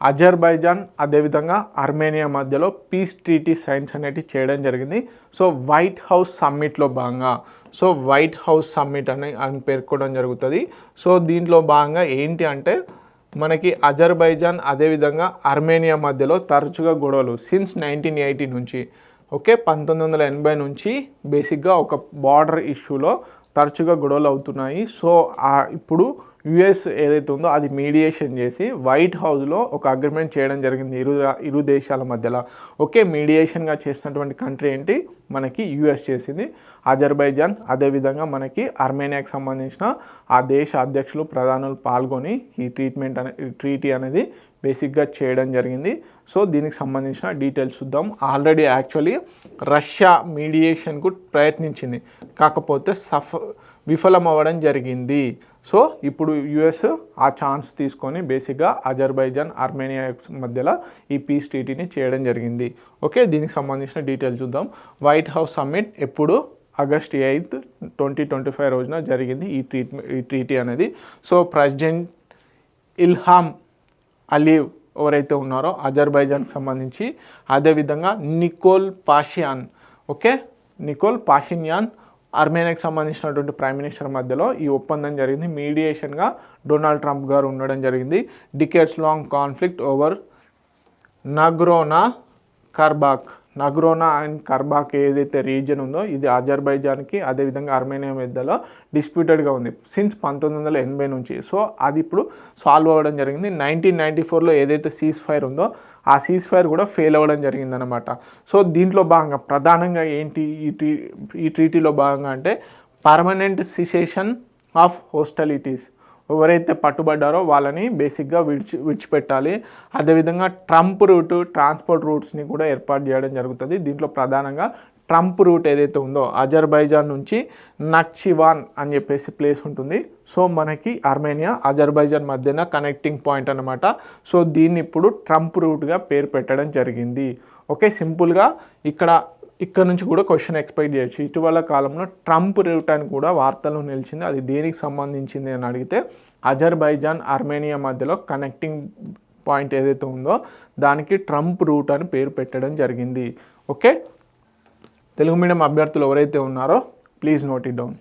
Azerbaijan అదేవిధంగా Armenia మధ్యలో piece treaty science అనేవి చేయడం జరిగింది. సో వైట్ హౌస్ సమ్మిట్లో భాగంగా వైట్ హౌస్ సమ్మిట్ అని పేర్కొనడం జరుగుతుంది. సో దీంట్లో భాగంగా ఏంటి అంటే మనకి అజర్బైజాన్ అదేవిధంగా ఆర్మేనియా మధ్యలో తరచుగా గొడవలు సిన్స్ 1980 నుంచి 1980 నుంచి బేసిక్గా ఒక బార్డర్ ఇష్యూలో తరచుగా గొడవలు అవుతున్నాయి. సో ఇప్పుడు యుఎస్ ఏదైతే ఉందో అది మీడియేషన్ చేసి వైట్ హౌస్లో ఒక అగ్రిమెంట్ చేయడం జరిగింది ఇరు దేశాల మధ్యలో. మీడియేషన్గా చేసినటువంటి కంట్రీ ఏంటి మనకి యుఎస్ చేసింది. అజర్బైజాన్ అదేవిధంగా మనకి ఆర్మేనియాకి సంబంధించిన ఆ దేశ అధ్యక్షులు ప్రధానులు పాల్గొని ఈ ట్రీటీ అనేది బేసిక్గా చేయడం జరిగింది. సో దీనికి సంబంధించిన డీటెయిల్స్ చూద్దాం. ఆల్రెడీ యాక్చువల్లీ రష్యా మీడియేషన్కు ప్రయత్నించింది, కాకపోతే విఫలం అవ్వడం జరిగింది. సో ఇప్పుడు యుఎస్ ఆ ఛాన్స్ తీసుకొని బేసిక్గా అజర్బైజాన్ ఆర్మేనియా మధ్యలో ఈ పీస్ ట్రీటీని చేయడం జరిగింది. దీనికి సంబంధించిన డీటెయిల్స్ చూద్దాం. వైట్ హౌస్ సమ్మిట్ ఎప్పుడు ఆగస్ట్ 8, 2025 రోజున జరిగింది ఈ ట్రీటీ అనేది. సో ప్రెసిడెంట్ ఇల్హామ్ అలీవ్ ఎవరైతే ఉన్నారో అజర్బైజాన్కి సంబంధించి, అదేవిధంగా నికోల్ పాషిన్యాన్ ఆర్మేనియాకి సంబంధించినటువంటి ప్రైమ్ మినిస్టర్ మధ్యలో ఈ ఒప్పందం జరిగింది. మీడియేషన్గా డొనాల్డ్ ట్రంప్ గారు ఉండడం జరిగింది. Decades long conflict over Nagorno and Karabakh ఏదైతే రీజియన్ ఉందో ఇది అజర్బైజాన్కి అదేవిధంగా ఆర్మేనియా మధ్యలో డిస్ప్యూటెడ్గా ఉంది సిన్స్ 1980 నుంచి. సో అది ఇప్పుడు సాల్వ్ అవ్వడం జరిగింది. 1994లో ఏదైతే సీజ్ ఫైర్ ఉందో ఆ సీజ్ ఫైర్ కూడా ఫెయిల్ అవ్వడం జరిగిందనమాట. సో దీంట్లో భాగంగా ప్రధానంగా ఏంటి ఈ ట్రీటీలో భాగంగా అంటే పర్మనెంట్ సిసేషన్ ఆఫ్ హోస్టిలిటీస్. ఎవరైతే పట్టుబడ్డారో వాళ్ళని బేసిక్గా విడిచిపెట్టాలి. అదేవిధంగా ట్రాన్స్పోర్ట్ రూట్స్ని కూడా ఏర్పాటు చేయడం జరుగుతుంది. దీంట్లో ప్రధానంగా ట్రంప్ రూట్ ఏదైతే ఉందో అజర్బైజాన్ నుంచి నక్చివాన్ అని చెప్పేసి ప్లేస్ ఉంటుంది. సో మనకి ఆర్మేనియా అజర్బైజాన్ మధ్యన కనెక్టింగ్ పాయింట్ అనమాట. సో దీన్ని ఇప్పుడు ట్రంప్ రూట్గా పేరు పెట్టడం జరిగింది. సింపుల్గా ఇక్కడ నుంచి కూడా క్వశ్చన్ ఎక్స్పెక్ట్ చేయొచ్చు. ఇటీవల కాలంలో ట్రంప్ రూట్ అని కూడా వార్తల్లో నిలిచింది. అది దేనికి సంబంధించింది అని అడిగితే అజర్బైజాన్ ఆర్మేనియా మధ్యలో కనెక్టింగ్ పాయింట్ ఏదైతే ఉందో దానికి ట్రంప్ రూట్ అని పేరు పెట్టడం జరిగింది. తెలుగు మీడియం అభ్యర్థులు ఎవరైతే ఉన్నారో ప్లీజ్ నోట్ ఇట్ డౌన్.